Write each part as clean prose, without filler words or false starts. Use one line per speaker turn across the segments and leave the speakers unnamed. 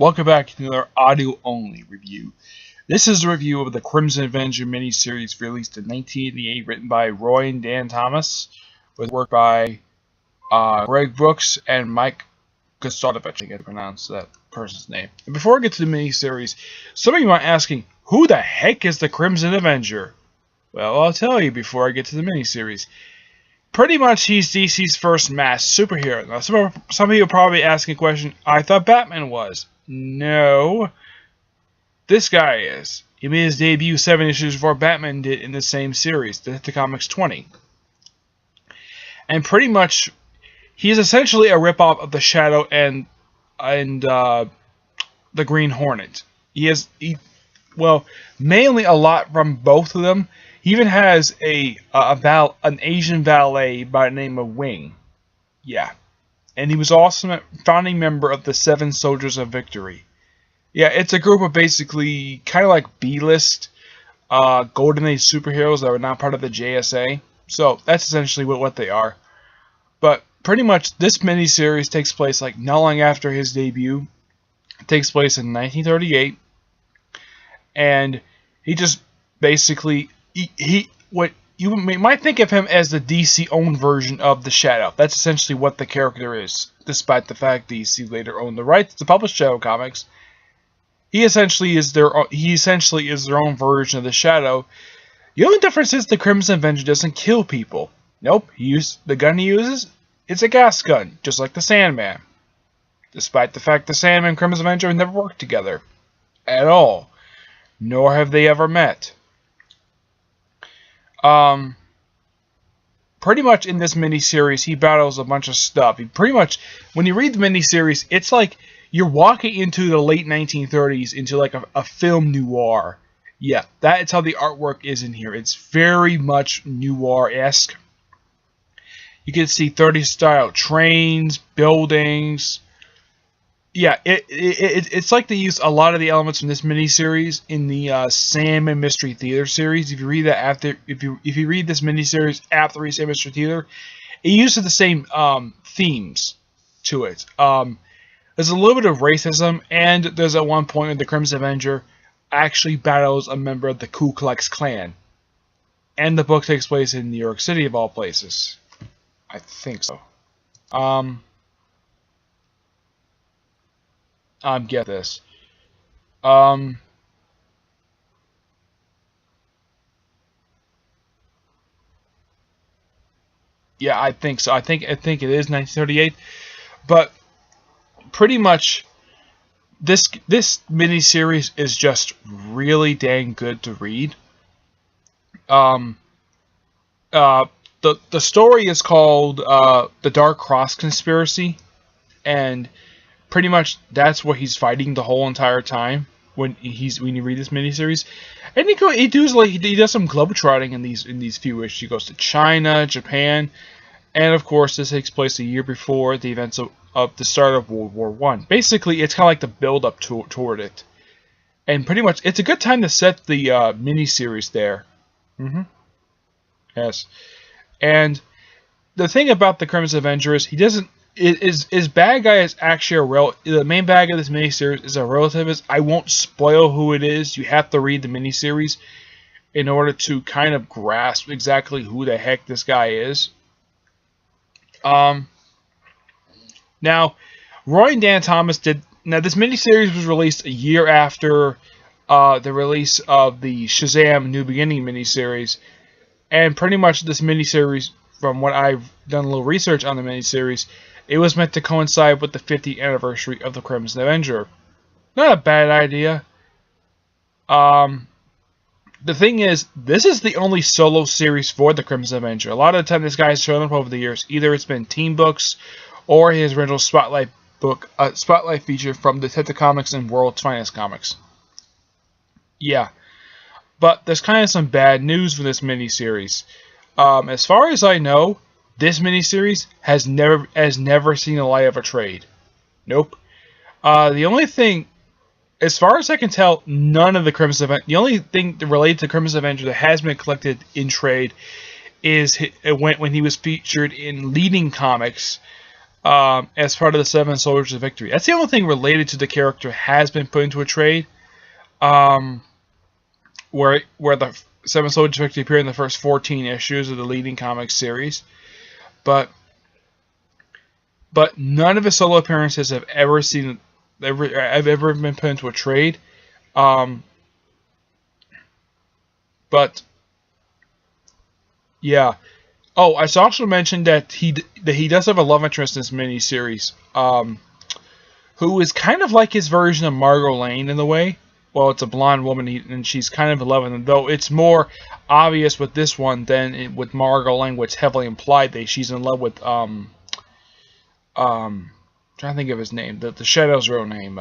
Welcome back to another audio-only review. This is a review of the Crimson Avenger miniseries released in 1988, written by Roy and Dan Thomas, with work by Greg Brooks and Mike Gostovich. I can't pronounce that person's name. And before I get to the miniseries, some of you might be asking, who the heck is the Crimson Avenger? Well, I'll tell you before I get to the miniseries. Pretty much, he's DC's first mass superhero. Now, some of you are probably asking a question, I thought Batman was. No. This guy is. He made his debut 7 issues before Batman did in the same series, the Comics 20. And pretty much, he's essentially a ripoff of the Shadow and the Green Hornet. Mainly a lot from both of them. He even has an Asian valet by the name of Wing. Yeah. And he was also a founding member of the Seven Soldiers of Victory. Yeah, it's a group of basically kind of like B-list Golden Age superheroes that are not part of the JSA. So that's essentially what they are. But pretty much this miniseries takes place like not long after his debut. It takes place in 1938. And he just basically... What you might think of him as the DC-owned version of the Shadow. That's essentially what the character is, despite the fact DC later owned the rights to publish Shadow comics. He essentially is their own version of the Shadow. The only difference is the Crimson Avenger doesn't kill people. Nope, the gun he uses, it's a gas gun, just like the Sandman. Despite the fact the Sandman and Crimson Avenger have never worked together at all, nor have they ever met. Pretty much in this miniseries, he battles a bunch of stuff. When you read the miniseries, it's like you're walking into the late 1930s, into like a film noir. Yeah, that's how the artwork is in here. It's very much noir-esque. You can see 30s style trains, buildings. Yeah, it's like they use a lot of the elements from this miniseries in the Sandman Mystery Theater series. If you read this miniseries after Sandman Mystery Theater, it uses the same themes to it. There's a little bit of racism, and there's at one point where the Crimson Avenger actually battles a member of the Ku Klux Klan, and the book takes place in New York City of all places. I think so. Get this. Yeah, I think so. I think it is 1938, but pretty much this miniseries is just really dang good to read. The story is called The Dark Cross Conspiracy, and pretty much that's what he's fighting the whole entire time when you read this miniseries. And he does some globetrotting in these few issues. He goes to China, Japan, and of course this takes place a year before the events of the start of World War I. Basically, it's kind of like the build up toward it. And pretty much it's a good time to set the miniseries there. Yes. And the thing about the Crimson Avenger is he doesn't. His bad guy is actually the main bad guy of this miniseries is a relativist. I won't spoil who it is. You have to read the miniseries in order to kind of grasp exactly who the heck this guy is. Now, Roy and Dan Thomas did. Now, this miniseries was released a year after the release of the Shazam New Beginning miniseries, and pretty much this miniseries, from what I've done a little research on the miniseries, it was meant to coincide with the 50th anniversary of the Crimson Avenger. Not a bad idea. The thing is, this is the only solo series for the Crimson Avenger. A lot of the time this guy has shown up over the years. Either it's been team books or his original Spotlight book, Spotlight feature from Detective Comics and World's Finest Comics. Yeah. But there's kind of some bad news for this miniseries. As far as I know, this miniseries has never seen the light of a trade. Nope. The only thing, as far as I can tell, none of the Crimson Avenger. The only thing related to Crimson Avenger that has been collected in trade is when he was featured in Leading Comics as part of the Seven Soldiers of Victory. That's the only thing related to the character has been put into a trade. Where the Seven Soldiers of Victory appear in the first 14 issues of the leading comic series, but none of his solo appearances have ever been put into a trade. But yeah. Oh, I should also mention that he does have a love interest in this miniseries, who is kind of like his version of Margot Lane in the way. Well, it's a blonde woman, and she's kind of in love with him, though it's more obvious with this one than with Margot Lane, which heavily implied that she's in love with trying to think of his name, the Shadow's real name,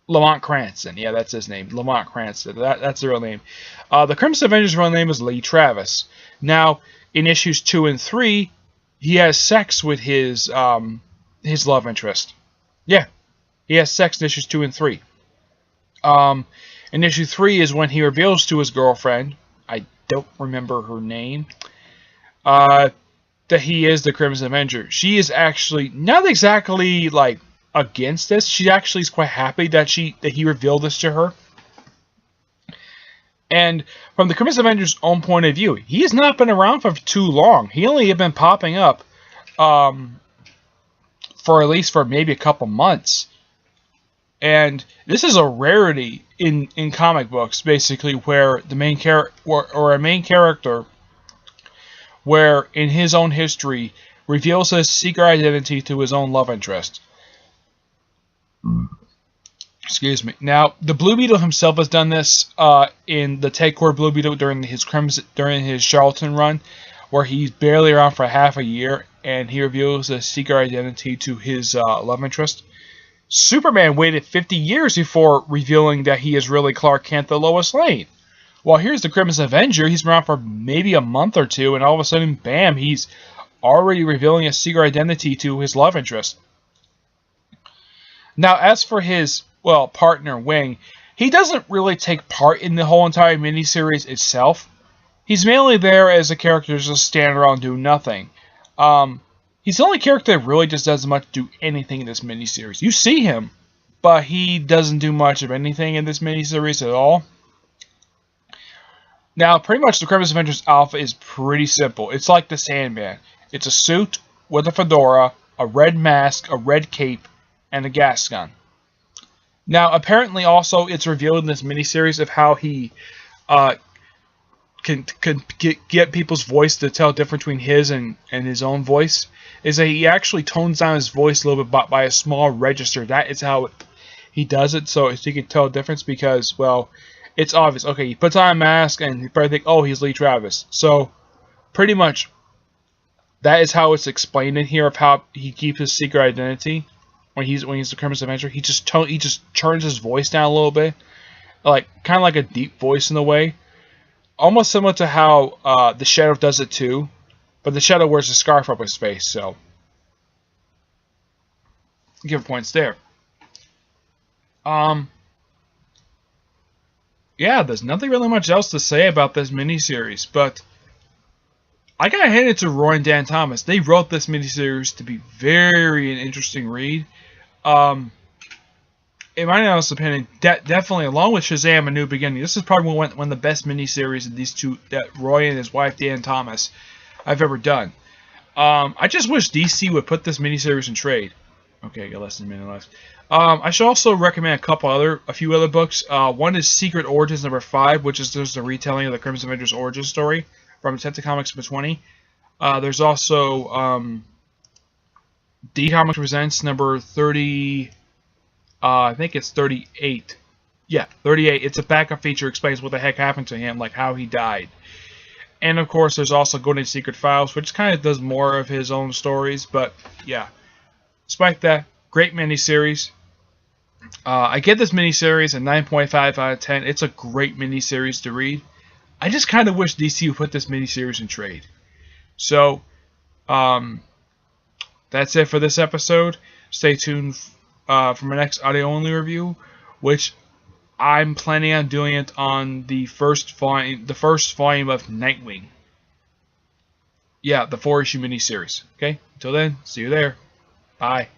Lamont Cranston. Yeah, that's his name, Lamont Cranston. That's the real name. The Crimson Avenger's real name is Lee Travis. Now, in issues 2 and 3, he has sex with his love interest. Yeah, he has sex in issues 2 and 3. In issue 3 is when he reveals to his girlfriend, I don't remember her name, that he is the Crimson Avenger. She is actually not exactly like against this. She actually is quite happy that he revealed this to her. And from the Crimson Avenger's own point of view, he has not been around for too long. He only had been popping up for at least for maybe a couple months. And this is a rarity in comic books, basically, where the main character or a main character, where in his own history reveals his secret identity to his own love interest. Excuse me. Now, the Blue Beetle himself has done this in the Take-Core Blue Beetle during his Charlton run, where he's barely around for half a year, and he reveals his secret identity to his love interest. Superman waited 50 years before revealing that he is really Clark Kent, the Lois Lane. Well, here's the Crimson Avenger. He's been around for maybe a month or two, and all of a sudden, bam, he's already revealing a secret identity to his love interest. Now, as for his, partner, Wing, he doesn't really take part in the whole entire miniseries itself. He's mainly there as a character to just stand around and do nothing. He's the only character that really just doesn't much do anything in this miniseries. You see him, but he doesn't do much of anything in this miniseries at all. Now, pretty much the Crimson Avenger's Alpha is pretty simple. It's like the Sandman. It's a suit with a fedora, a red mask, a red cape, and a gas gun. Now, apparently also it's revealed in this miniseries of how he can get people's voice to tell the difference between his and his own voice, is that he actually tones down his voice a little bit by a small register. That is how he does it, so he can tell the difference because, it's obvious. Okay, he puts on a mask and you probably think, oh, he's Lee Travis. So, pretty much, that is how it's explained in here of how he keeps his secret identity when he's the Crimson Avenger. He just turns his voice down a little bit, kind of like a deep voice in a way, almost similar to how the Shadow does it too, but the Shadow wears a scarf up his face, so give points there. Yeah, there's nothing really much else to say about this miniseries, but I gotta hand it to Roy and Dan Thomas. They wrote this miniseries to be an interesting read. In my honest opinion, definitely, along with Shazam: A New Beginning, this is probably one of the best miniseries of these two that Roy and his wife Dan Thomas I've ever done. I just wish DC would put this miniseries in trade. Okay, I got less than a minute left. I should also recommend a few other books. One is Secret Origins number 5, which is just a retelling of the Crimson Avenger's origin story from Detective Comics number 20. There's also D Comics Presents number 30. I think it's 38. Yeah, 38. It's a backup feature, explains what the heck happened to him, like how he died. And of course, there's also Golden Secret Files, which kind of does more of his own stories. But yeah, despite that, great miniseries. I give this miniseries a 9.5 out of 10. It's a great miniseries to read. I just kind of wish DC would put this miniseries in trade. So, that's it for this episode. Stay tuned for my next audio-only review, which I'm planning on doing it on the first volume of Nightwing. Yeah, the 4-issue miniseries. Okay? Until then, see you there. Bye.